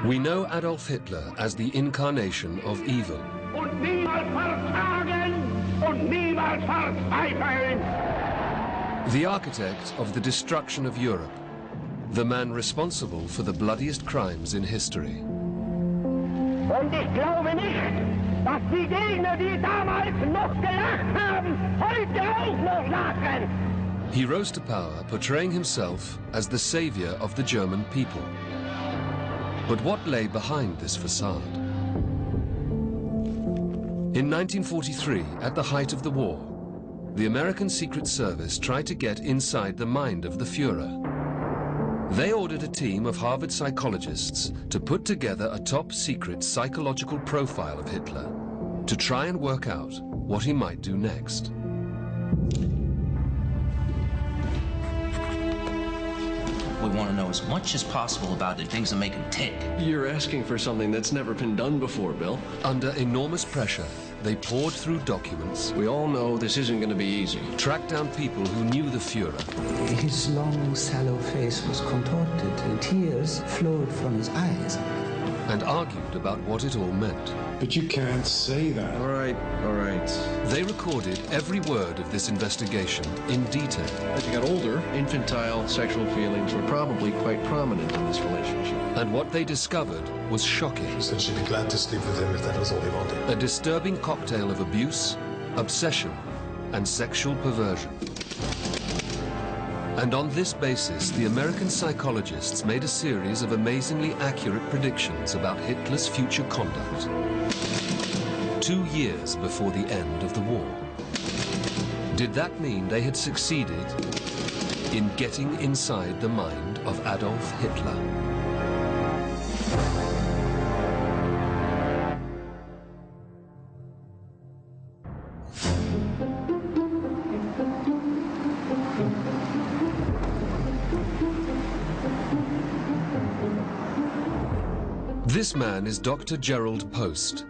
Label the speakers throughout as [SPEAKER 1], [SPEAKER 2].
[SPEAKER 1] We know Adolf Hitler as the incarnation of evil.
[SPEAKER 2] Und niemals verzagen und niemals verzweifeln.
[SPEAKER 1] The architect of the destruction of Europe. The man responsible for the bloodiest crimes in history.
[SPEAKER 2] Und ich glaube nicht, dass die Gegner, die damals noch gelacht haben, heute auch noch lachen.
[SPEAKER 1] He rose to power, portraying himself as the savior of the German people. But what lay behind this facade? In 1943, at the height of the war, the American Secret Service tried to get inside the mind of the Führer. They ordered a team of Harvard psychologists to put together a top-secret psychological profile of Hitler to try and work out what he might do next.
[SPEAKER 3] We want to know as much as possible about the things that make him tick.
[SPEAKER 4] You're asking for something that's never been done before, Bill.
[SPEAKER 1] Under enormous pressure, they poured through documents.
[SPEAKER 4] We all know this isn't going to be easy.
[SPEAKER 1] Tracked down people who knew the Führer.
[SPEAKER 5] His long, sallow face was contorted, and tears flowed from his eyes.
[SPEAKER 1] And argued about what it all meant.
[SPEAKER 6] But you can't say that.
[SPEAKER 4] All right, all right.
[SPEAKER 1] They recorded every word of this investigation in detail.
[SPEAKER 4] As you got older, infantile sexual feelings were probably quite prominent in this relationship.
[SPEAKER 1] And what they discovered was shocking.
[SPEAKER 6] She said she'd be glad to sleep with him if that was all he wanted.
[SPEAKER 1] A disturbing cocktail of abuse, obsession, and sexual perversion. And on this basis, the American psychologists made a series of amazingly accurate predictions about Hitler's future conduct. 2 years before the end of the war. Did that mean they had succeeded in getting inside the mind of Adolf Hitler? This man is Dr. Gerald Post.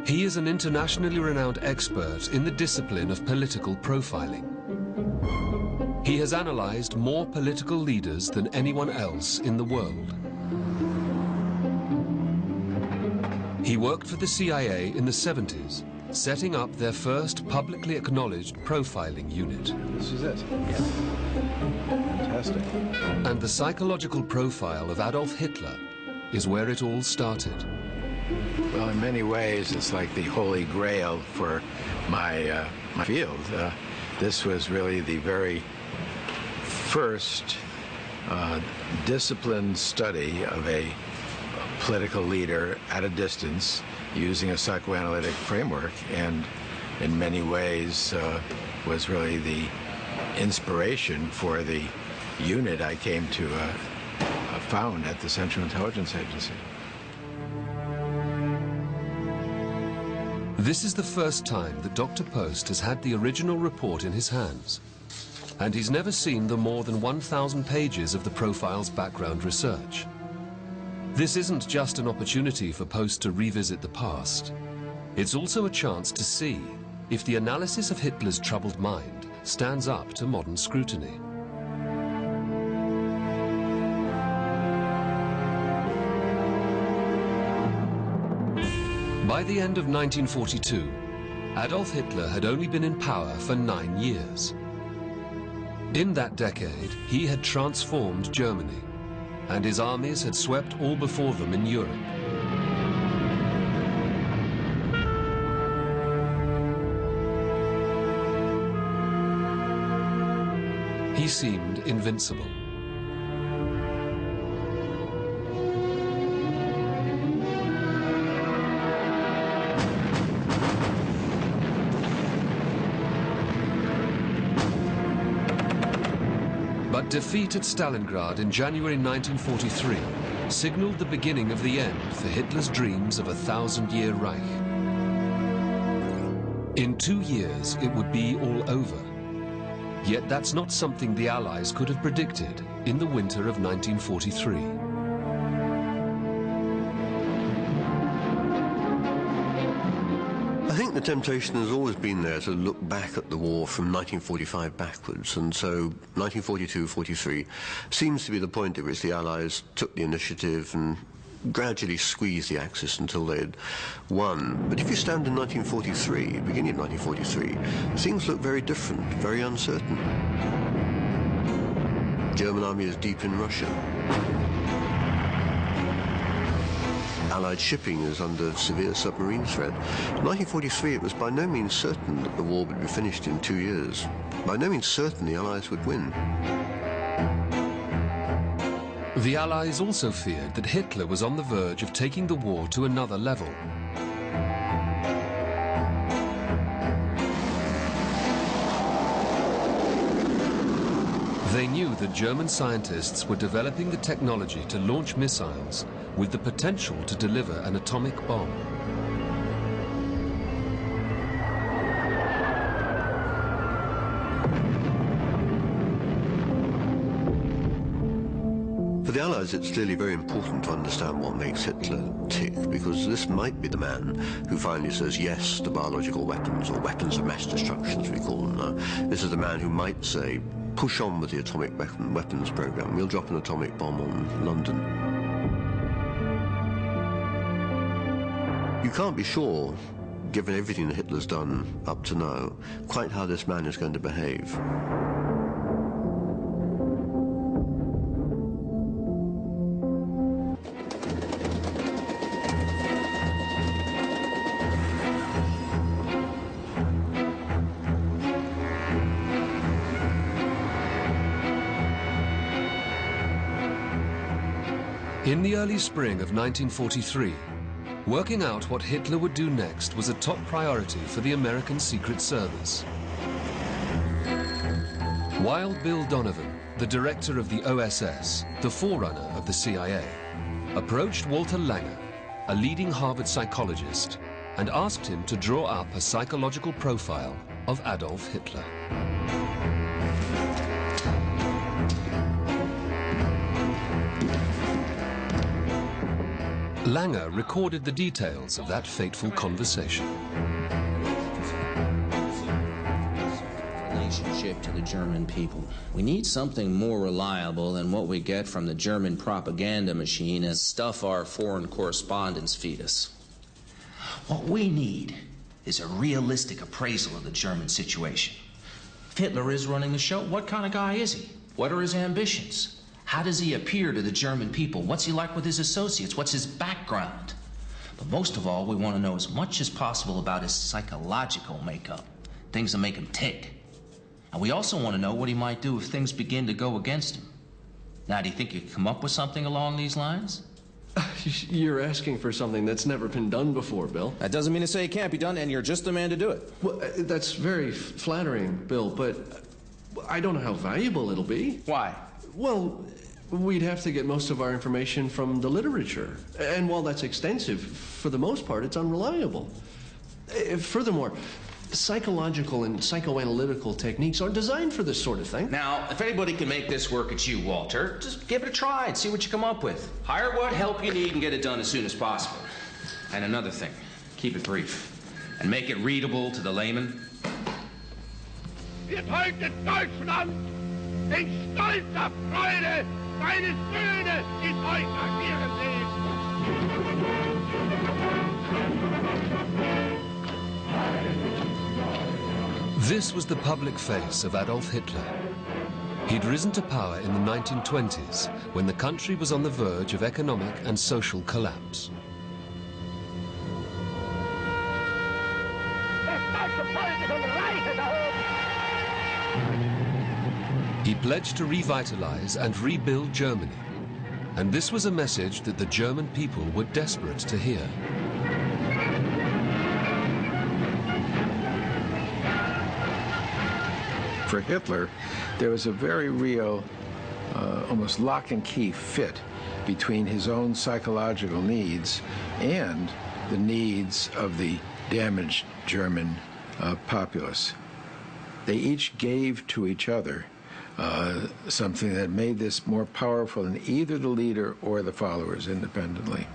[SPEAKER 1] He is an internationally renowned expert in the discipline of political profiling. He has analyzed more political leaders than anyone else in the world. He worked for the CIA in the 70s, setting up their first publicly acknowledged profiling unit.
[SPEAKER 4] This is it. Yeah. Fantastic.
[SPEAKER 1] And the psychological profile of Adolf Hitler is where it all started.
[SPEAKER 7] Well, in many ways, it's like the holy grail for my field. This was really the very first disciplined study of a political leader at a distance using a psychoanalytic framework, and in many ways was really the inspiration for the unit I came to found at the Central Intelligence Agency.
[SPEAKER 1] This is the first time that Dr. Post has had the original report in his hands, and he's never seen the more than 1,000 pages of the profile's background research. This isn't just an opportunity for Post to revisit the past. It's also a chance to see if the analysis of Hitler's troubled mind stands up to modern scrutiny. By the end of 1942, Adolf Hitler had only been in power for 9 years. In that decade, he had transformed Germany, and his armies had swept all before them in Europe. He seemed invincible. But defeat at Stalingrad in January 1943 signaled the beginning of the end for Hitler's dreams of a 1,000-year Reich. In 2 years, it would be all over. Yet that's not something the Allies could have predicted in the winter of 1943.
[SPEAKER 8] I think the temptation has always been there to look back at the war from 1945 backwards, and so 1942-43 seems to be the point at which the Allies took the initiative and gradually squeeze the Axis until they'd won. But if you stand in 1943, beginning of 1943, things look very different, very uncertain. The German army is deep in Russia. Allied shipping is under severe submarine threat. In 1943, it was by no means certain that the war would be finished in 2 years. By no means certain the Allies would win.
[SPEAKER 1] The Allies also feared that Hitler was on the verge of taking the war to another level. They knew that German scientists were developing the technology to launch missiles with the potential to deliver an atomic bomb.
[SPEAKER 8] For the Allies, it's clearly very important to understand what makes Hitler tick, because this might be the man who finally says yes to biological weapons, or weapons of mass destruction, as we call them now. This is the man who might say, push on with the atomic weapons program. We'll drop an atomic bomb on London. You can't be sure, given everything that Hitler's done up to now, quite how this man is going to behave.
[SPEAKER 1] In the early spring of 1943, working out what Hitler would do next was a top priority for the American Secret Service. Wild Bill Donovan, the director of the OSS, the forerunner of the CIA, approached Walter Langer, a leading Harvard psychologist, and asked him to draw up a psychological profile of Adolf Hitler. Langer recorded the details of that fateful conversation.
[SPEAKER 3] Relationship to the German people. We need something more reliable than what we get from the German propaganda machine and stuff our foreign correspondents feed us. What we need is a realistic appraisal of the German situation. If Hitler is running the show, what kind of guy is he? What are his ambitions? How does he appear to the German people? What's he like with his associates? What's his background? But most of all, we want to know as much as possible about his psychological makeup, things that make him tick. And we also want to know what he might do if things begin to go against him. Now, do you think you could come up with something along these lines?
[SPEAKER 4] You're asking for something that's never been done before, Bill.
[SPEAKER 3] That doesn't mean to say it can't be done, and you're just the man to do it.
[SPEAKER 4] Well, that's very flattering, Bill, but I don't know how valuable it'll be.
[SPEAKER 3] Why?
[SPEAKER 4] Well, we'd have to get most of our information from the literature. And while that's extensive, for the most part, it's unreliable. Furthermore, psychological and psychoanalytical techniques aren't designed for this sort of thing.
[SPEAKER 3] Now, if anybody can make this work, it's you, Walter. Just give it a try and see what you come up with. Hire what help you need and get it done as soon as possible. And another thing, keep it brief. And make it readable to the layman.
[SPEAKER 2] Wird heute Deutschland in stolzer Freude seine Söhne in euch agieren sehen.
[SPEAKER 1] This was the public face of Adolf Hitler. He'd risen to power in the 1920s, when the country was on the verge of economic and social collapse. He pledged to revitalize and rebuild Germany, and this was a message that the German people were desperate to hear.
[SPEAKER 7] For Hitler, there was a very real, almost lock and key fit between his own psychological needs and the needs of the damaged German populace. They each gave to each other something that made this more powerful than either the leader or the followers independently.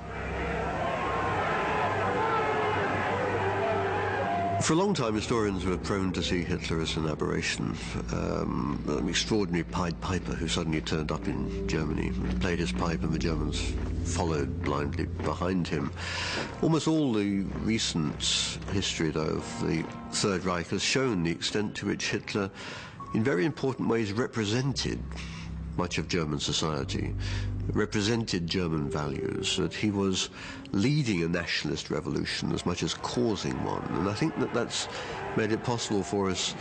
[SPEAKER 8] For a long time, historians were prone to see Hitler as an aberration, an extraordinary Pied Piper who suddenly turned up in Germany, played his pipe, and the Germans followed blindly behind him. Almost all the recent history, though, of the Third Reich has shown the extent to which Hitler, in very important ways, represented much of German society, represented German values, that he was leading a nationalist revolution as much as causing one. And I think that that's made it possible for us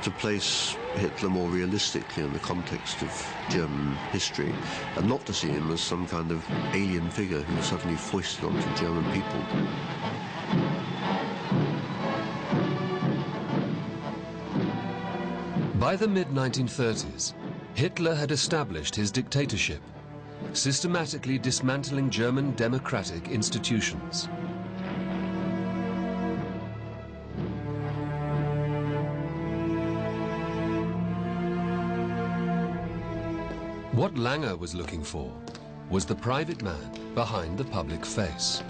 [SPEAKER 8] to place Hitler more realistically in the context of German history, and not to see him as some kind of alien figure who was suddenly foisted onto the German people.
[SPEAKER 1] By the mid-1930s, Hitler had established his dictatorship, systematically dismantling German democratic institutions. What Lange was looking for was the private man behind the public face.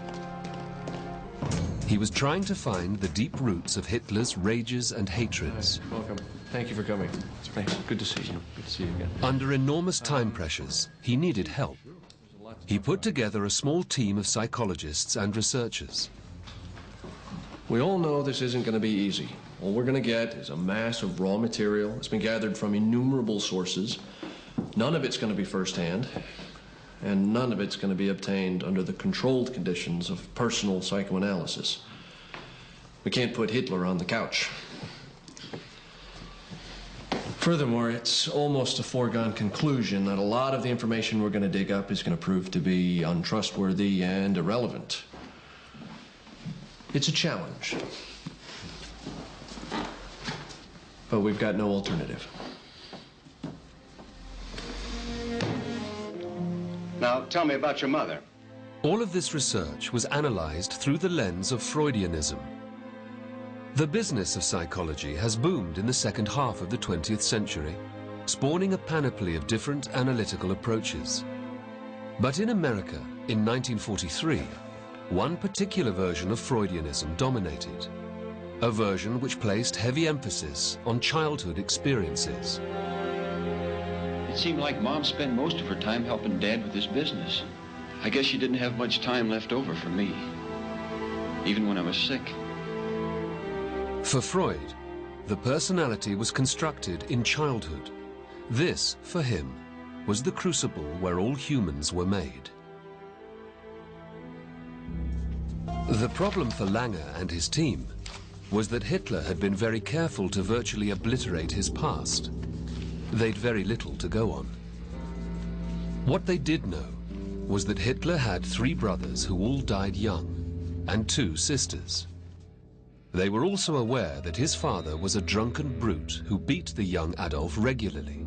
[SPEAKER 1] He was trying to find the deep roots of Hitler's rages and hatreds.
[SPEAKER 4] Hi, welcome. Thank you for coming. Thanks. Good to see you. Good to see you again.
[SPEAKER 1] Under enormous time pressures, he needed help. He put together a small team of psychologists and researchers.
[SPEAKER 4] We all know this isn't going to be easy. All we're going to get is a mass of raw material that's been gathered from innumerable sources. None of it's going to be firsthand, and none of it's going to be obtained under the controlled conditions of personal psychoanalysis. We can't put Hitler on the couch. Furthermore, it's almost a foregone conclusion that a lot of the information we're going to dig up is going to prove to be untrustworthy and irrelevant. It's a challenge. But we've got no alternative.
[SPEAKER 9] Now, tell me about your mother.
[SPEAKER 1] All of this research was analyzed through the lens of Freudianism. The business of psychology has boomed in the second half of the 20th century, spawning a panoply of different analytical approaches. But in America, in 1943, one particular version of Freudianism dominated, a version which placed heavy emphasis on childhood experiences.
[SPEAKER 10] It seemed like Mom spent most of her time helping Dad with his business. I guess she didn't have much time left over for me, even when I was sick.
[SPEAKER 1] For Freud, the personality was constructed in childhood. This, for him, was the crucible where all humans were made. The problem for Lange and his team was that Hitler had been very careful to virtually obliterate his past. They'd very little to go on. What they did know was that Hitler had 3 brothers who all died young, and 2 sisters. They were also aware that his father was a drunken brute who beat the young Adolf regularly.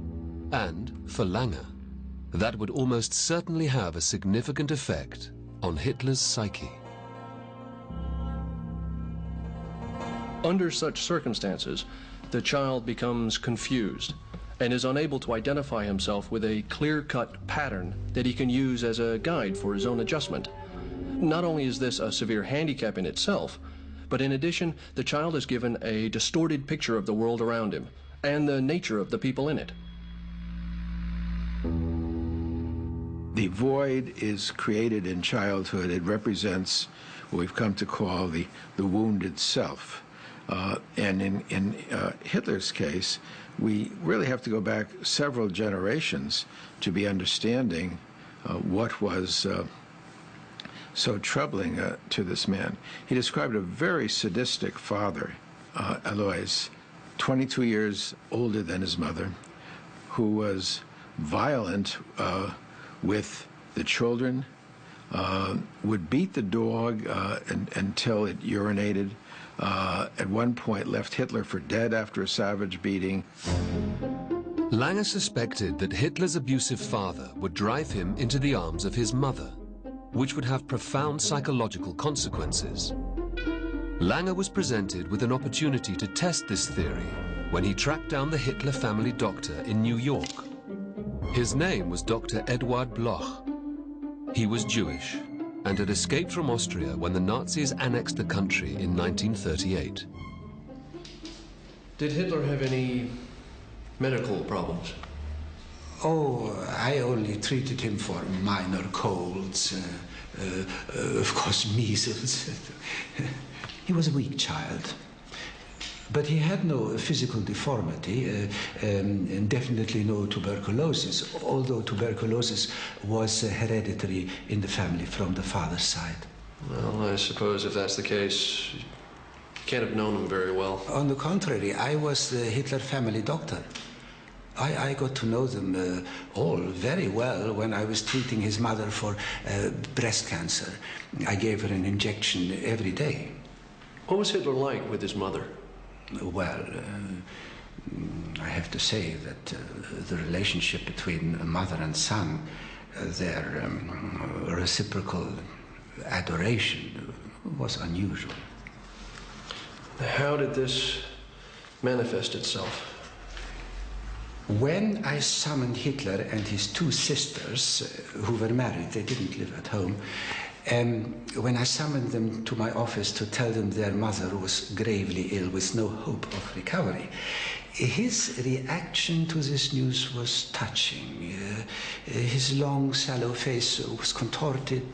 [SPEAKER 1] And, for Lange, that would almost certainly have a significant effect on Hitler's psyche.
[SPEAKER 4] Under such circumstances, the child becomes confused and is unable to identify himself with a clear-cut pattern that he can use as a guide for his own adjustment. Not only is this a severe handicap in itself, but in addition, the child is given a distorted picture of the world around him and the nature of the people in it.
[SPEAKER 7] The void is created in childhood. It represents what we've come to call the wounded self. And in Hitler's case, we really have to go back several generations to be understanding what was so troubling to this man. He described a very sadistic father, Alois, 22 years older than his mother, who was violent with the children, would beat the dog until it urinated, at one point left Hitler for dead after a savage beating.
[SPEAKER 1] Lange suspected that Hitler's abusive father would drive him into the arms of his mother, which would have profound psychological consequences. Lange was presented with an opportunity to test this theory when he tracked down the Hitler family doctor in New York. His name was Dr. Eduard Bloch. He was Jewish and had escaped from Austria when the Nazis annexed the country in 1938.
[SPEAKER 4] Did Hitler have any medical problems?
[SPEAKER 5] Oh, I only treated him for minor colds, of course, measles. He was a weak child. But he had no physical deformity, and definitely no tuberculosis, although tuberculosis was hereditary in the family from the father's side.
[SPEAKER 4] Well, I suppose if that's the case, you can't have known him very well.
[SPEAKER 5] On the contrary, I was the Hitler family doctor. I got to know them all very well when I was treating his mother for breast cancer. I gave her an injection every day.
[SPEAKER 4] What was Hitler like with his mother?
[SPEAKER 5] Well, I have to say that the relationship between a mother and son, their reciprocal adoration was unusual.
[SPEAKER 4] How did this manifest itself?
[SPEAKER 5] When I summoned Hitler and his two sisters, who were married, they didn't live at home, when I summoned them to my office to tell them their mother was gravely ill with no hope of recovery, his reaction to this news was touching. His long, sallow face was contorted,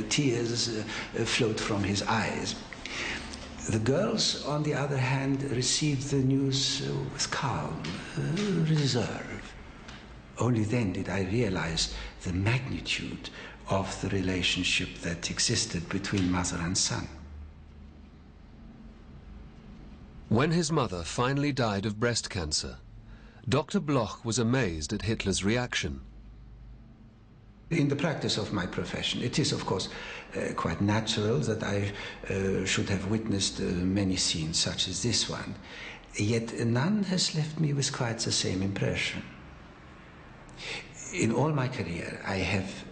[SPEAKER 5] tears flowed from his eyes. The girls, on the other hand, received the news with calm, reserve. Only then did I realize the magnitude of the relationship that existed between mother and son.
[SPEAKER 1] When his mother finally died of breast cancer, Dr. Bloch was amazed at Hitler's reaction.
[SPEAKER 5] In the practice of my profession, it is, of course, quite natural that I should have witnessed many scenes such as this one. Yet none has left me with quite the same impression. In all my career, I have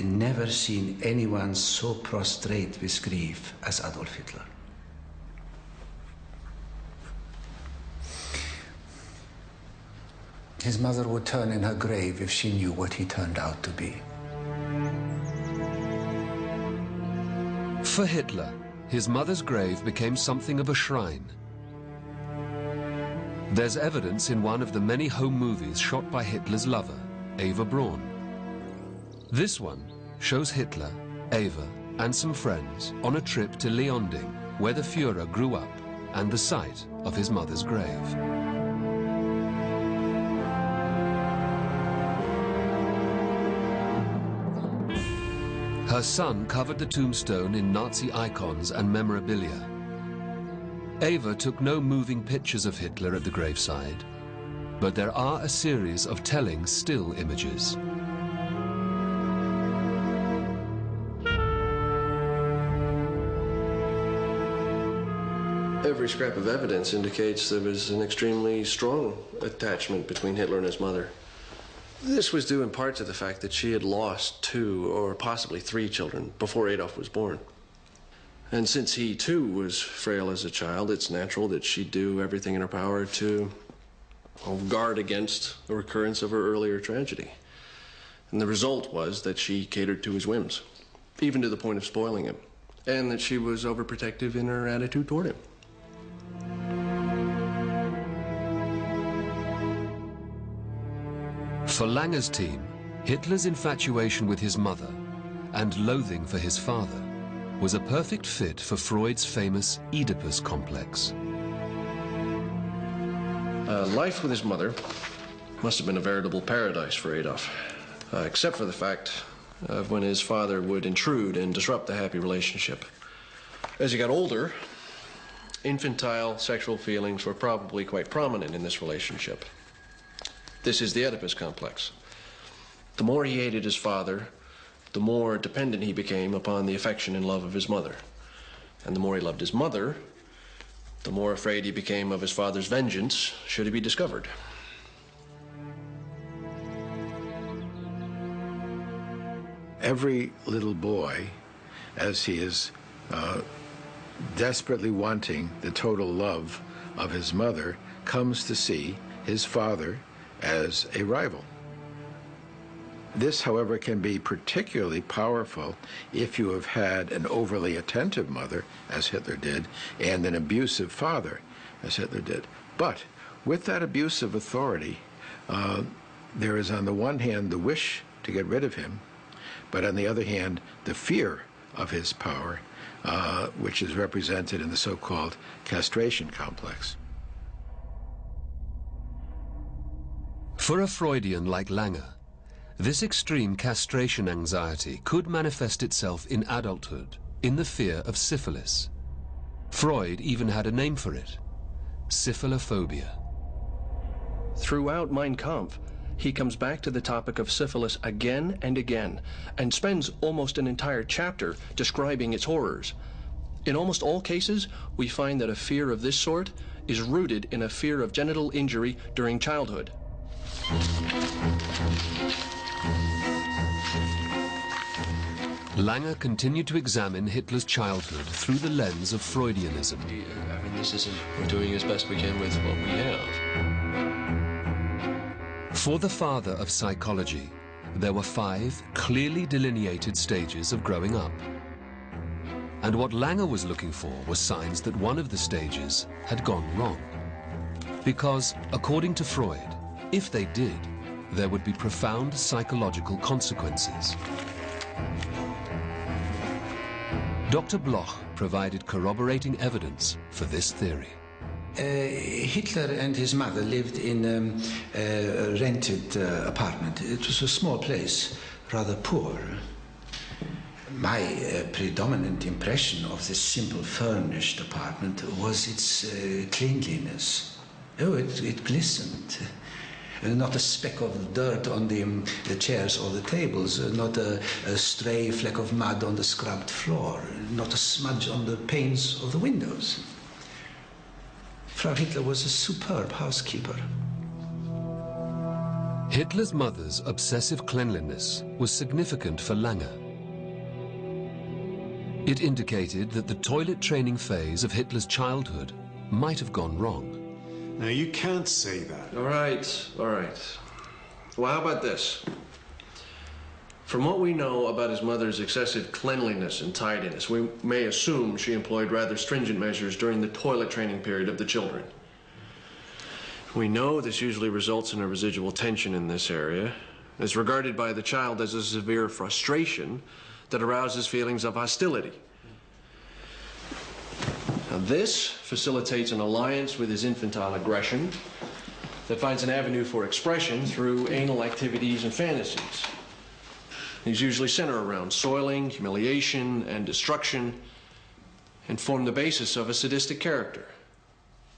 [SPEAKER 5] never seen anyone so prostrate with grief as Adolf Hitler. His mother would turn in her grave if she knew what he turned out to be.
[SPEAKER 1] For Hitler, his mother's grave became something of a shrine. There's evidence in one of the many home movies shot by Hitler's lover, Eva Braun. This one shows Hitler, Eva, and some friends on a trip to Leonding, where the Führer grew up, and the site of his mother's grave. Her son covered the tombstone in Nazi icons and memorabilia. Eva took no moving pictures of Hitler at the graveside, but there are a series of telling still images.
[SPEAKER 4] Every scrap of evidence indicates there was an extremely strong attachment between Hitler and his mother. This was due in part to the fact that she had lost 2 or possibly 3 children before Adolf was born. And since he, too, was frail as a child, it's natural that she'd do everything in her power to guard against the recurrence of her earlier tragedy. And the result was that she catered to his whims, even to the point of spoiling him, and that she was overprotective in her attitude toward him.
[SPEAKER 1] For Langer's team, Hitler's infatuation with his mother and loathing for his father was a perfect fit for Freud's famous Oedipus complex.
[SPEAKER 4] Life with his mother must have been a veritable paradise for Adolf, except for the fact of when his father would intrude and disrupt the happy relationship. As he got older, infantile sexual feelings were probably quite prominent in this relationship. This is the Oedipus complex. The more he hated his father, the more dependent he became upon the affection and love of his mother. And the more he loved his mother, the more afraid he became of his father's vengeance should he be discovered.
[SPEAKER 7] Every little boy, as he is desperately wanting the total love of his mother, comes to see his father as a rival. This, however, can be particularly powerful if you have had an overly attentive mother, as Hitler did, and an abusive father, as Hitler did. But with that abuse of authority, there is on the one hand the wish to get rid of him, but on the other hand the fear of his power, which is represented in the so-called castration complex.
[SPEAKER 1] For a Freudian like Lange, this extreme castration anxiety could manifest itself in adulthood in the fear of syphilis. Freud even had a name for it: syphiliphobia.
[SPEAKER 4] Throughout Mein Kampf, he comes back to the topic of syphilis again and again, and spends almost an entire chapter describing its horrors. In almost all cases, we find that a fear of this sort is rooted in a fear of genital injury during childhood.
[SPEAKER 1] Lange continued to examine Hitler's childhood through the lens of Freudianism.
[SPEAKER 4] We're doing as best we can with what we have.
[SPEAKER 1] For the father of psychology, there were 5 clearly delineated stages of growing up. And what Lange was looking for was signs that one of the stages had gone wrong. Because, according to Freud, if they did, there would be profound psychological consequences. Dr. Bloch provided corroborating evidence for this theory.
[SPEAKER 5] Hitler and his mother lived in a rented apartment. It was a small place, rather poor. My predominant impression of this simple furnished apartment was its cleanliness. Oh, it glistened. Not a speck of dirt on the chairs or the tables, not a stray fleck of mud on the scrubbed floor, not a smudge on the panes of the windows. Frau Hitler was a superb housekeeper.
[SPEAKER 1] Hitler's mother's obsessive cleanliness was significant for Lange. It indicated that the toilet training phase of Hitler's childhood might have gone wrong.
[SPEAKER 6] Now, you can't say that.
[SPEAKER 4] All right, all right. Well, how about this? From what we know about his mother's excessive cleanliness and tidiness, we may assume she employed rather stringent measures during the toilet training period of the children. We know this usually results in a residual tension in this area. It's regarded by the child as a severe frustration that arouses feelings of hostility. Now, this facilitates an alliance with his infantile aggression that finds an avenue for expression through anal activities and fantasies. These usually center around soiling, humiliation, and destruction, and form the basis of a sadistic character.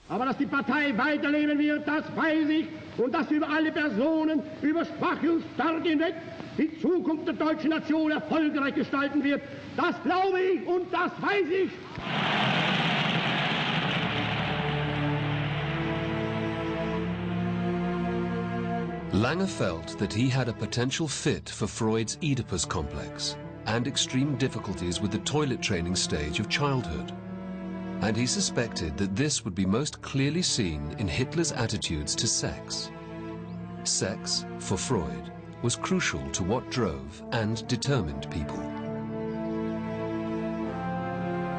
[SPEAKER 2] Aber dass die Partei weiterleben wird, das weiß ich, und dass über alle Personen, über Schwache und Starke hinweg, die Zukunft der deutschen Nation erfolgreich gestalten wird, das glaube ich und das weiß ich.
[SPEAKER 1] Lange felt that he had a potential fit for Freud's Oedipus complex and extreme difficulties with the toilet training stage of childhood. And he suspected that this would be most clearly seen in Hitler's attitudes to sex. Sex, for Freud, was crucial to what drove and determined people.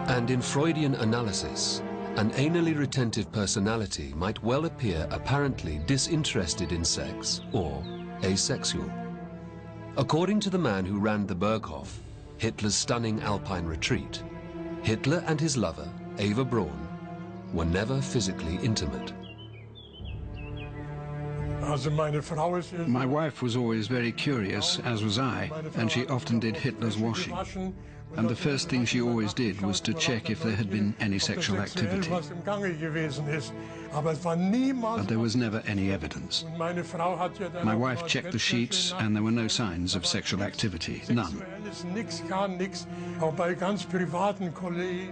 [SPEAKER 1] And in Freudian analysis, an anally retentive personality might well appear apparently disinterested in sex or asexual. According to the man who ran the Berghof, Hitler's stunning Alpine retreat, Hitler and his lover, Eva Braun, were never physically intimate.
[SPEAKER 11] My wife was always very curious, as was I, and she often did Hitler's washing. And the first thing she always did was to check if there had been any sexual activity. But there was never any evidence. My wife checked the sheets and there were no signs of sexual activity, none.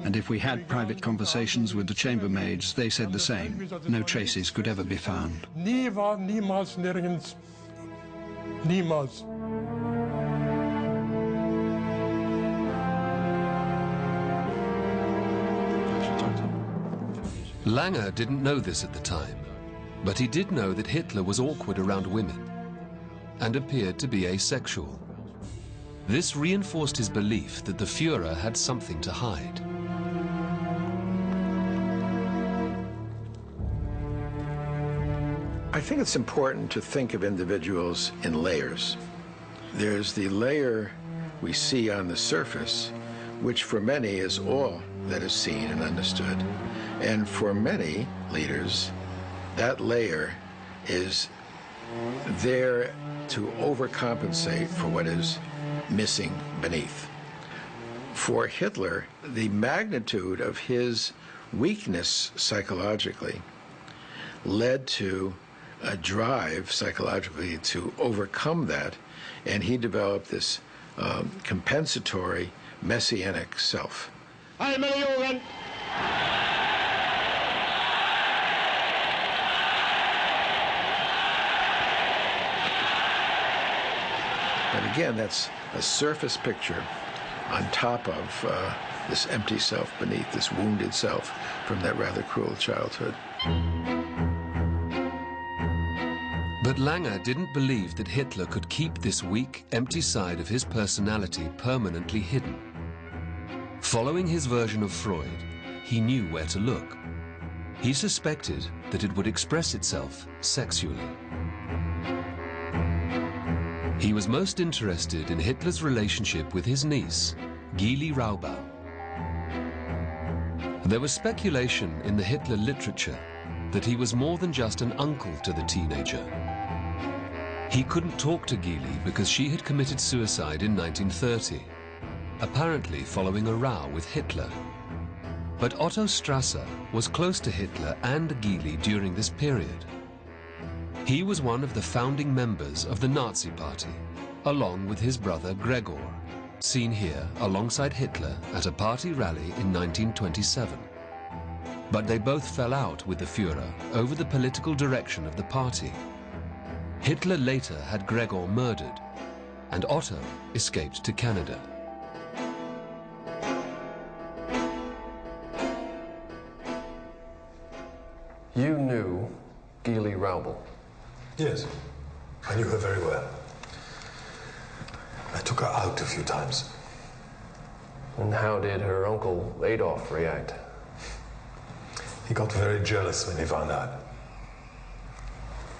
[SPEAKER 11] And if we had private conversations with the chambermaids, they said the same. No traces could ever be found.
[SPEAKER 12] Niemals, nirgends. Niemals.
[SPEAKER 1] Lange didn't know this at the time, but he did know that Hitler was awkward around women and appeared to be asexual. This reinforced his belief that the Führer had something to hide.
[SPEAKER 7] I think it's important to think of individuals in layers. There's the layer we see on the surface, which for many is all that is seen and understood. And for many leaders, that layer is there to overcompensate for what is missing beneath. For Hitler, the magnitude of his weakness psychologically led to a drive psychologically to overcome that, and he developed this compensatory messianic self.
[SPEAKER 2] But
[SPEAKER 7] again, that's a surface picture on top of this empty self beneath, this wounded self from that rather cruel childhood.
[SPEAKER 1] But Langer didn't believe that Hitler could keep this weak, empty side of his personality permanently hidden. Following his version of Freud, he knew where to look. He suspected that it would express itself sexually. He was most interested in Hitler's relationship with his niece, Gyli Raubal. There was speculation in the Hitler literature that he was more than just an uncle to the teenager. He couldn't talk to Gyli because she had committed suicide in 1930, apparently following a row with Hitler. But Otto Strasser was close to Hitler and Gyli during this period. He was one of the founding members of the Nazi Party, along with his brother Gregor, seen here alongside Hitler at a party rally in 1927. But they both fell out with the Führer over the political direction of the party. Hitler later had Gregor murdered, and Otto escaped to Canada.
[SPEAKER 4] You knew Gyli Raubal?
[SPEAKER 13] Yes, I knew her very well. I took her out a few times.
[SPEAKER 4] And how did her uncle Adolf react?
[SPEAKER 13] He got very jealous when he found out.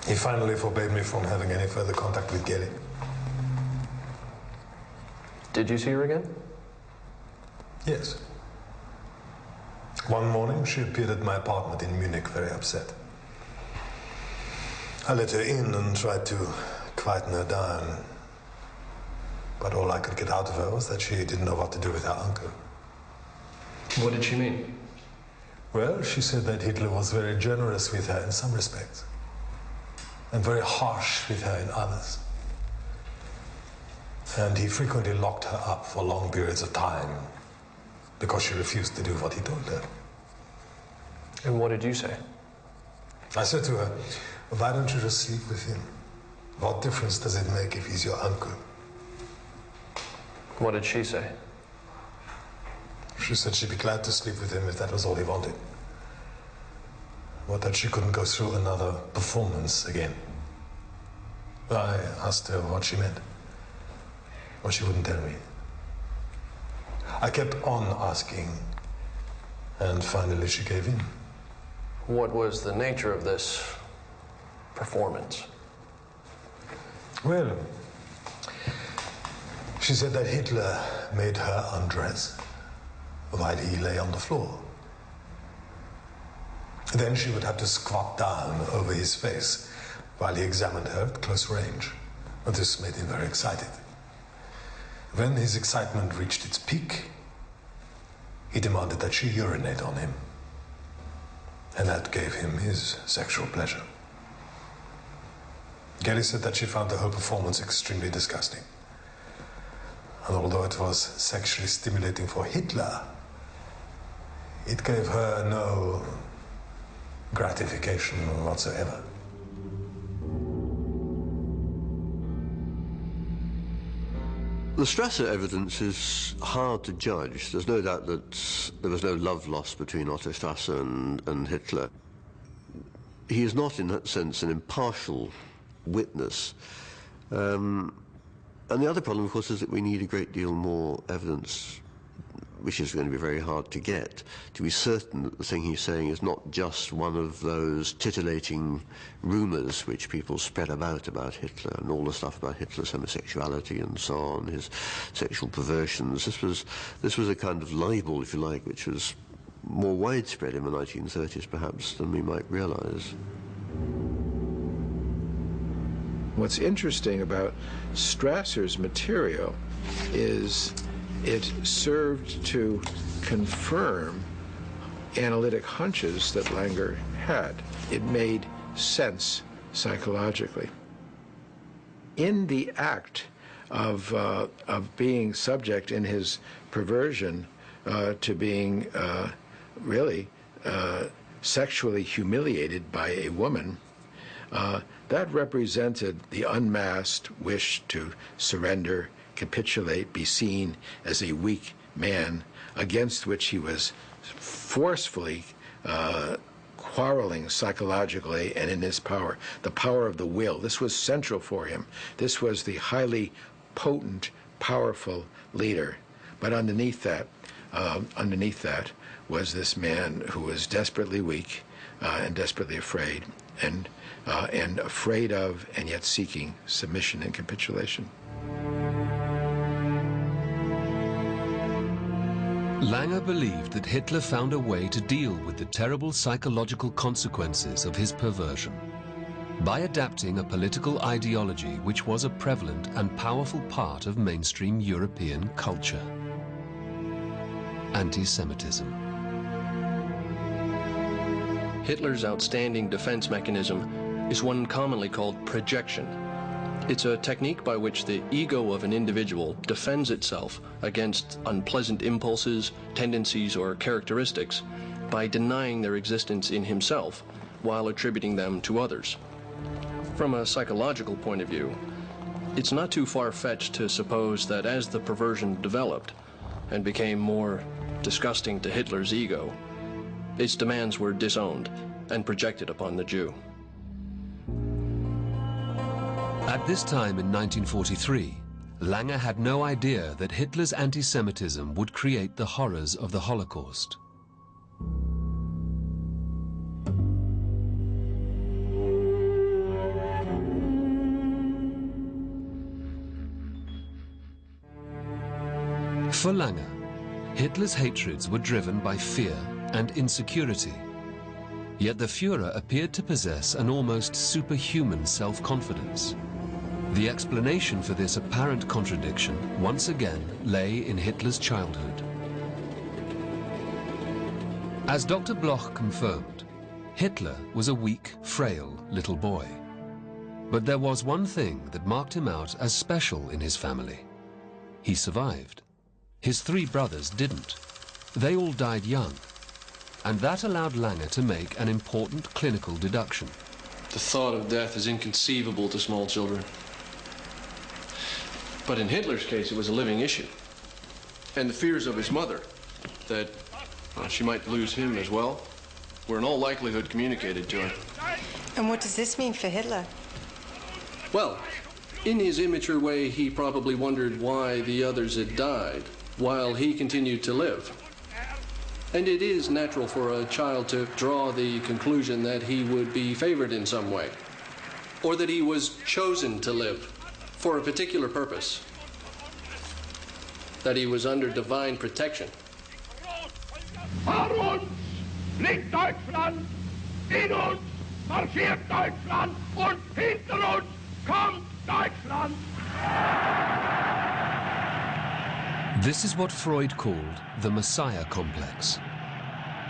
[SPEAKER 13] He finally forbade me from having any further contact with Gyli.
[SPEAKER 4] Did you see her again?
[SPEAKER 13] Yes. One morning, she appeared at my apartment in Munich, very upset. I let her in and tried to quieten her down. But all I could get out of her was that she didn't know what to do with her uncle.
[SPEAKER 4] What did she mean?
[SPEAKER 13] Well, she said that Hitler was very generous with her in some respects, and very harsh with her in others. And he frequently locked her up for long periods of time because she refused to do what he told her.
[SPEAKER 4] And what did you say?
[SPEAKER 13] I said to her, why don't you just sleep with him? What difference does it make if he's your uncle?
[SPEAKER 4] What did she say?
[SPEAKER 13] She said she'd be glad to sleep with him if that was all he wanted. But that she couldn't go through another performance again. I asked her what she meant. But she wouldn't tell me. I kept on asking, and finally she gave in.
[SPEAKER 4] What was the nature of this performance?
[SPEAKER 13] Well, she said that Hitler made her undress while he lay on the floor. Then she would have to squat down over his face while he examined her at close range. And this made him very excited. When his excitement reached its peak, he demanded that she urinate on him. And that gave him his sexual pleasure. Gyli said that she found the whole performance extremely disgusting. And although it was sexually stimulating for Hitler, it gave her no gratification whatsoever.
[SPEAKER 8] The Strasser evidence is hard to judge. There's no doubt that there was no love lost between Otto Strasser and Hitler. He is not, in that sense, an impartial witness. And the other problem, of course, is that we need a great deal more evidence which is going to be very hard to get, to be certain that the thing he's saying is not just one of those titillating rumours which people spread about Hitler, and all the stuff about Hitler's homosexuality and so on, his sexual perversions. This was a kind of libel, if you like, which was more widespread in the 1930s, perhaps, than we might realise.
[SPEAKER 7] What's interesting about Strasser's material is it served to confirm analytic hunches that Langer had. It made sense psychologically. In the act of being subject in his perversion to being really sexually humiliated by a woman, that represented the unmasked wish to surrender, capitulate, be seen as a weak man against which he was forcefully quarreling psychologically and in his power, the power of the will. This was central for him. This was the highly potent, powerful leader. But underneath that was this man who was desperately weak and desperately afraid, and afraid of and yet seeking submission and capitulation.
[SPEAKER 1] Langer believed that Hitler found a way to deal with the terrible psychological consequences of his perversion by adapting a political ideology which was a prevalent and powerful part of mainstream European culture: anti-Semitism.
[SPEAKER 4] Hitler's outstanding defense mechanism is one commonly called projection. It's a technique by which the ego of an individual defends itself against unpleasant impulses, tendencies, or characteristics by denying their existence in himself while attributing them to others. From a psychological point of view, it's not too far-fetched to suppose that as the perversion developed and became more disgusting to Hitler's ego, its demands were disowned and projected upon the Jew.
[SPEAKER 1] At this time in 1943, Langer had no idea that Hitler's anti-Semitism would create the horrors of the Holocaust. For Langer, Hitler's hatreds were driven by fear and insecurity. Yet the Führer appeared to possess an almost superhuman self-confidence. The explanation for this apparent contradiction once again lay in Hitler's childhood. As Dr. Bloch confirmed, Hitler was a weak, frail little boy. But there was one thing that marked him out as special in his family. He survived. His 3 brothers didn't. They all died young. And that allowed Langer to make an important clinical deduction.
[SPEAKER 4] The thought of death is inconceivable to small children. But in Hitler's case, it was a living issue. And the fears of his mother, that she might lose him as well, were in all likelihood communicated to him.
[SPEAKER 14] And what does this mean for Hitler?
[SPEAKER 4] Well, in his immature way, he probably wondered why the others had died, while he continued to live. And it is natural for a child to draw the conclusion that he would be favored in some way, or that he was chosen to live for a particular purpose, that he was under divine protection.
[SPEAKER 2] Vor uns liegt Deutschland, in uns marschiert Deutschland und hinter uns kommt Deutschland.
[SPEAKER 1] This is what Freud called the Messiah complex.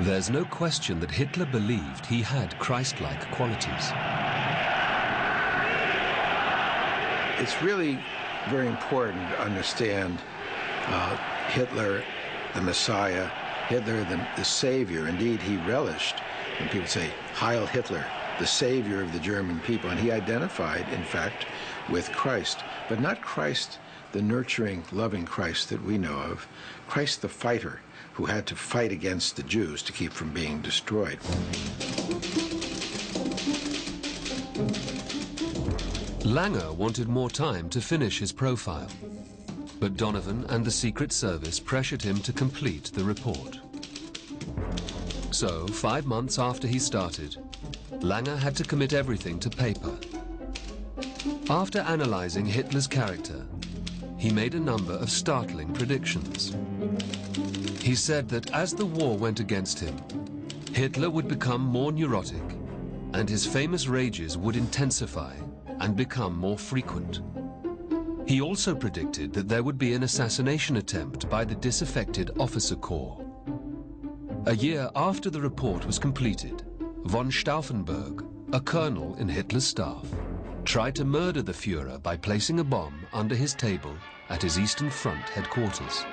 [SPEAKER 1] There's no question that Hitler believed he had Christ-like qualities.
[SPEAKER 7] It's really very important to understand Hitler, the Messiah, Hitler, the Savior. Indeed, he relished when people say, Heil Hitler, the Savior of the German people. And he identified, in fact, with Christ, but not Christ, the nurturing, loving Christ that we know of, Christ the fighter who had to fight against the Jews to keep from being destroyed.
[SPEAKER 1] Langer wanted more time to finish his profile. But Donovan and the Secret Service pressured him to complete the report. So, 5 months after he started, Langer had to commit everything to paper. After analyzing Hitler's character, he made a number of startling predictions. He said that as the war went against him, Hitler would become more neurotic, and his famous rages would intensify and become more frequent. He also predicted that there would be an assassination attempt by the disaffected officer corps. A year after the report was completed, von Stauffenberg, a colonel in Hitler's staff, tried to murder the Führer by placing a bomb under his table at his Eastern Front headquarters.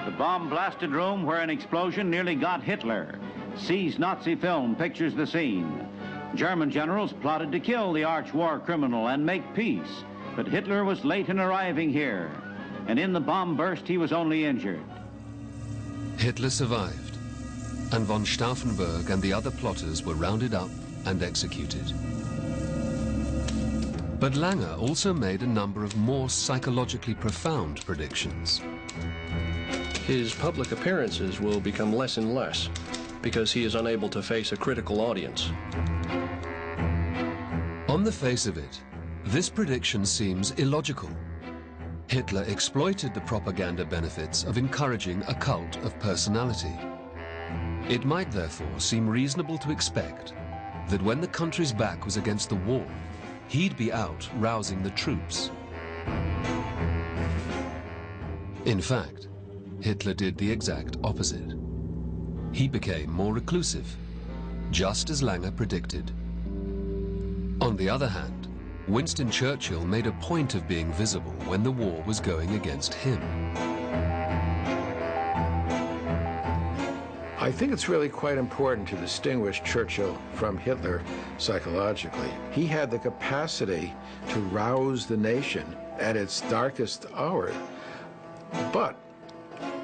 [SPEAKER 15] The bomb-blasted room where an explosion nearly got Hitler. See's Nazi film pictures the scene. German generals plotted to kill the arch-war criminal and make peace, but Hitler was late in arriving here, and in the bomb burst he was only injured.
[SPEAKER 1] Hitler survived, and von Stauffenberg and the other plotters were rounded up and executed. But Langer also made a number of more psychologically profound predictions.
[SPEAKER 4] His public appearances will become less and less because he is unable to face a critical audience.
[SPEAKER 1] On the face of it, this prediction seems illogical. Hitler exploited the propaganda benefits of encouraging a cult of personality. It might therefore seem reasonable to expect that when the country's back was against the wall, he'd be out rousing the troops. In fact, Hitler did the exact opposite. He became more reclusive, just as Langer predicted. On the other hand, Winston Churchill made a point of being visible when the war was going against him.
[SPEAKER 7] I think it's really quite important to distinguish Churchill from Hitler psychologically. He had the capacity to rouse the nation at its darkest hour, but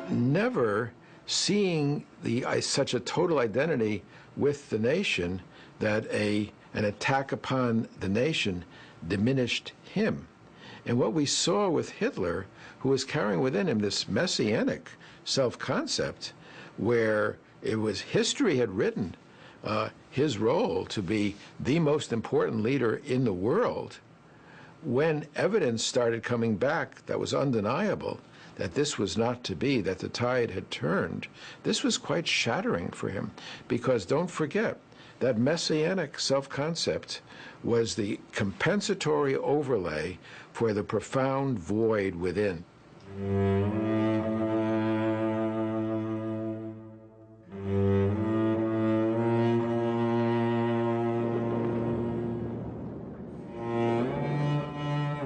[SPEAKER 7] never seeing such a total identity with the nation that an attack upon the nation diminished him. And what we saw with Hitler, who was carrying within him this messianic self-concept, where it was history had written his role to be the most important leader in the world, when evidence started coming back that was undeniable, that this was not to be, that the tide had turned, this was quite shattering for him. Because don't forget, that messianic self-concept was the compensatory overlay for the profound void within.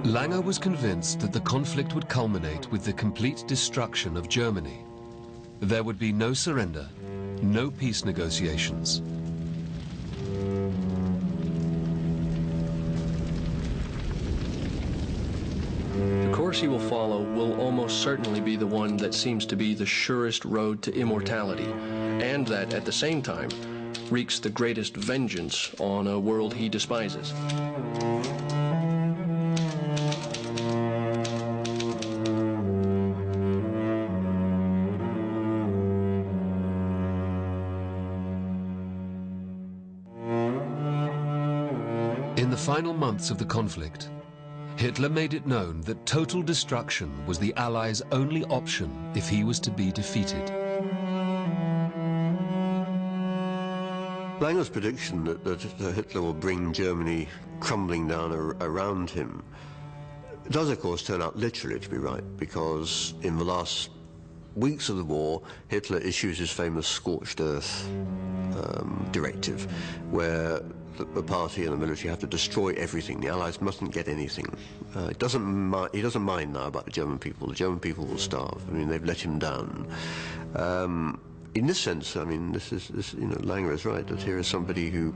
[SPEAKER 1] Langer was convinced that the conflict would culminate with the complete destruction of Germany. There would be no surrender, no peace negotiations.
[SPEAKER 4] The course he will follow will almost certainly be the one that seems to be the surest road to immortality, and that, at the same time, wreaks the greatest vengeance on a world he despises.
[SPEAKER 1] In the final months of the conflict, Hitler made it known that total destruction was the Allies' only option if he was to be defeated.
[SPEAKER 8] Langer's prediction that Hitler will bring Germany crumbling down around him does, of course, turn out literally to be right, because in the last weeks of the war, Hitler issues his famous scorched earth directive, where the party and the military have to destroy everything. The Allies mustn't get anything. He doesn't mind now about the German people. The German people will starve. I mean, they've let him down. In this sense, I mean, Langer is right, that here is somebody who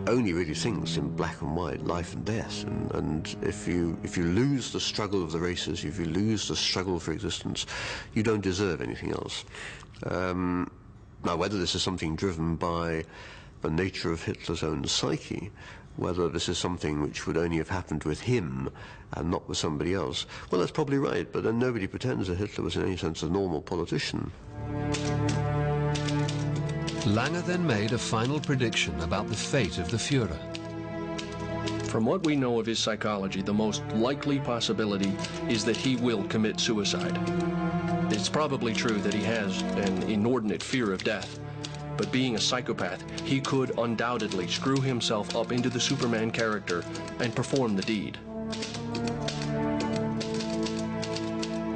[SPEAKER 8] only really thinks in black and white, life and death. And if you lose the struggle of the races, if you lose the struggle for existence, you don't deserve anything else. Now, whether this is something driven by the nature of Hitler's own psyche, whether this is something which would only have happened with him and not with somebody else. Well, that's probably right, but then nobody pretends that Hitler was in any sense a normal politician.
[SPEAKER 1] Lange then made a final prediction about the fate of the Führer.
[SPEAKER 4] From what we know of his psychology, the most likely possibility is that he will commit suicide. It's probably true that he has an inordinate fear of death, but being a psychopath, he could undoubtedly screw himself up into the Superman character and perform the deed.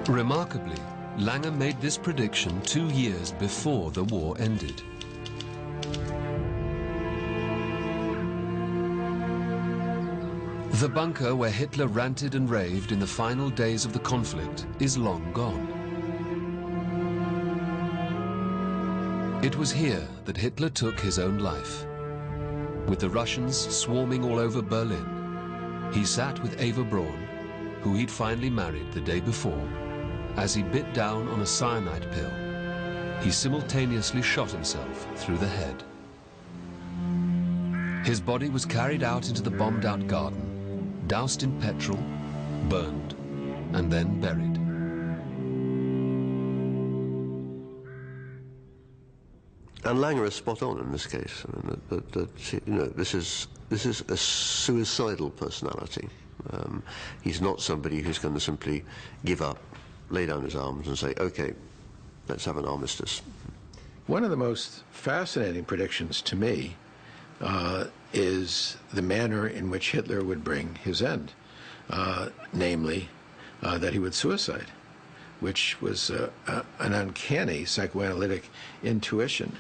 [SPEAKER 1] Remarkably, Lange made this prediction 2 years before the war ended. The bunker where Hitler ranted and raved in the final days of the conflict is long gone. It was here that Hitler took his own life. With the Russians swarming all over Berlin, he sat with Eva Braun, who he'd finally married the day before. As he bit down on a cyanide pill, he simultaneously shot himself through the head. His body was carried out into the bombed-out garden, doused in petrol, burned, and then buried.
[SPEAKER 8] And Lange is spot on in this case. I mean, this is a suicidal personality. He's not somebody who's going to simply give up, lay down his arms, and say, "Okay, let's have an armistice."
[SPEAKER 7] One of the most fascinating predictions to me is the manner in which Hitler would bring his end, namely that he would suicide, which was an uncanny psychoanalytic intuition.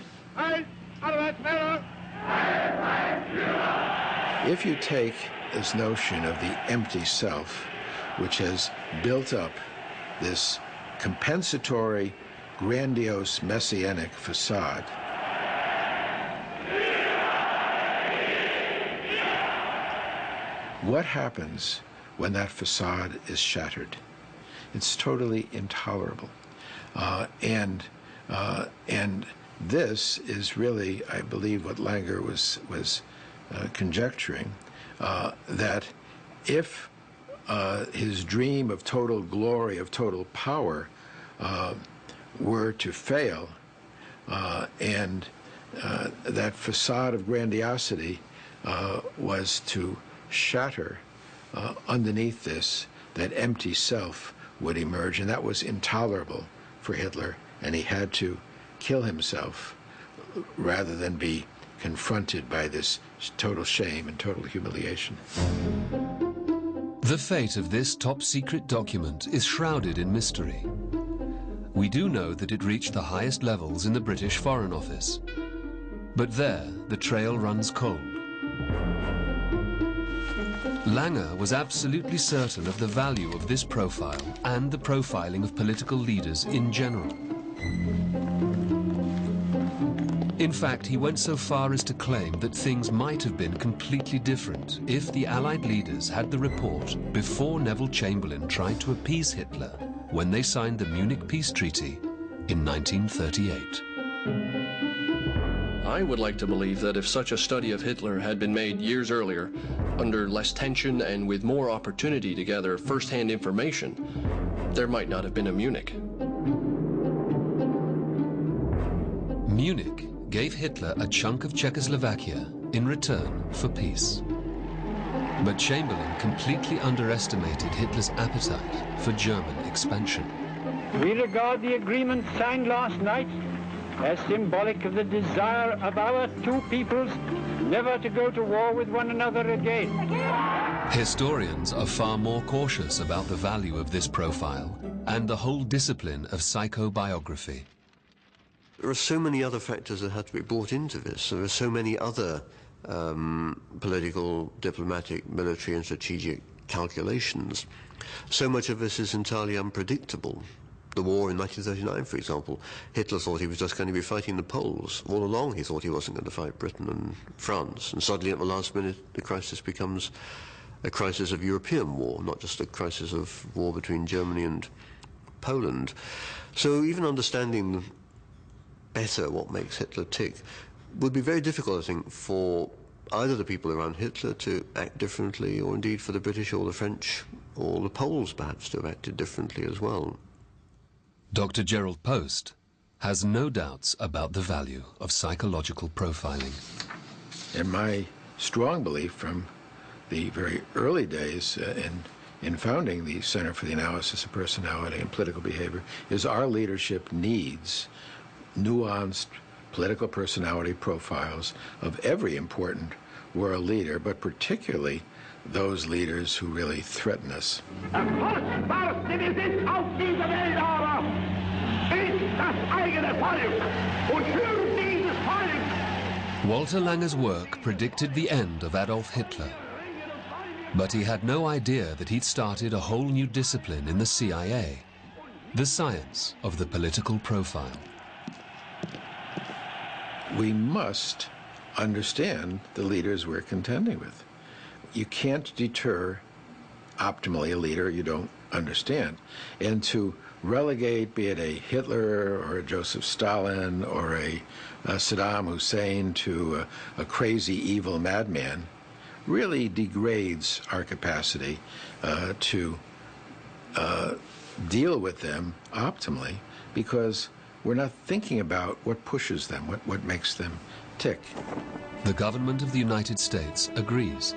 [SPEAKER 7] If you take this notion of the empty self, which has built up this compensatory, grandiose, messianic facade, what happens when that facade is shattered? It's totally intolerable. And this is really, I believe, what Lange was conjecturing, that if his dream of total glory, of total power, were to fail, and that facade of grandiosity was to shatter, underneath this, that empty self would emerge, and that was intolerable for Hitler, and he had to kill himself rather than be confronted by this total shame and total humiliation.
[SPEAKER 1] The fate of this top-secret document is shrouded in mystery. We do know that it reached the highest levels in the British Foreign Office, but there the trail runs cold. Lange was absolutely certain of the value of this profile and the profiling of political leaders in general. In fact, he went so far as to claim that things might have been completely different if the Allied leaders had the report before Neville Chamberlain tried to appease Hitler when they signed the Munich Peace Treaty in 1938.
[SPEAKER 4] I would like to believe that if such a study of Hitler had been made years earlier, under less tension and with more opportunity to gather first-hand information, there might not have been a Munich.
[SPEAKER 1] Munich gave Hitler a chunk of Czechoslovakia in return for peace. But Chamberlain completely underestimated Hitler's appetite for German expansion.
[SPEAKER 16] We regard the agreement signed last night as symbolic of the desire of our two peoples never to go to war with one another again.
[SPEAKER 1] Historians are far more cautious about the value of this profile and the whole discipline of psychobiography.
[SPEAKER 8] There are so many other factors that had to be brought into this. There are so many other political, diplomatic, military and strategic calculations. So much of this is entirely unpredictable. The war in 1939, for example, Hitler thought he was just going to be fighting the Poles. All along he thought he wasn't going to fight Britain and France. And suddenly at the last minute the crisis becomes a crisis of European war, not just a crisis of war between Germany and Poland. So even understanding better what makes Hitler tick would be very difficult, I think, for either the people around Hitler to act differently, or indeed for the British or the French or the Poles perhaps to have acted differently as well.
[SPEAKER 1] Dr. Gerald Post has no doubts about the value of psychological profiling.
[SPEAKER 7] And my strong belief from the very early days in founding the Center for the Analysis of Personality and Political Behavior is our leadership needs nuanced political personality profiles of every important world leader, but particularly those leaders who really threaten us.
[SPEAKER 1] Walter Langer's work predicted the end of Adolf Hitler. But he had no idea that he'd started a whole new discipline in the CIA, the science of the political profile.
[SPEAKER 7] We must understand the leaders we're contending with. You can't deter optimally a leader you don't understand. And to relegate, be it a Hitler or a Joseph Stalin or a Saddam Hussein to a crazy, evil madman, really degrades our capacity to deal with them optimally, because we're not thinking about what pushes them, what makes them tick.
[SPEAKER 1] The government of the United States agrees.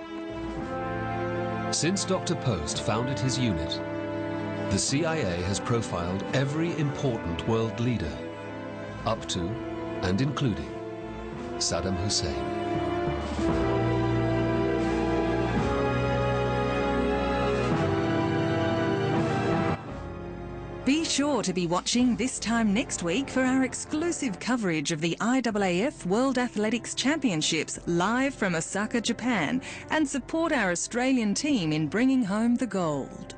[SPEAKER 1] Since Dr. Post founded his unit, the CIA has profiled every important world leader, up to and including Saddam Hussein.
[SPEAKER 17] Be sure to be watching this time next week for our exclusive coverage of the IAAF World Athletics Championships live from Osaka, Japan, and support our Australian team in bringing home the gold.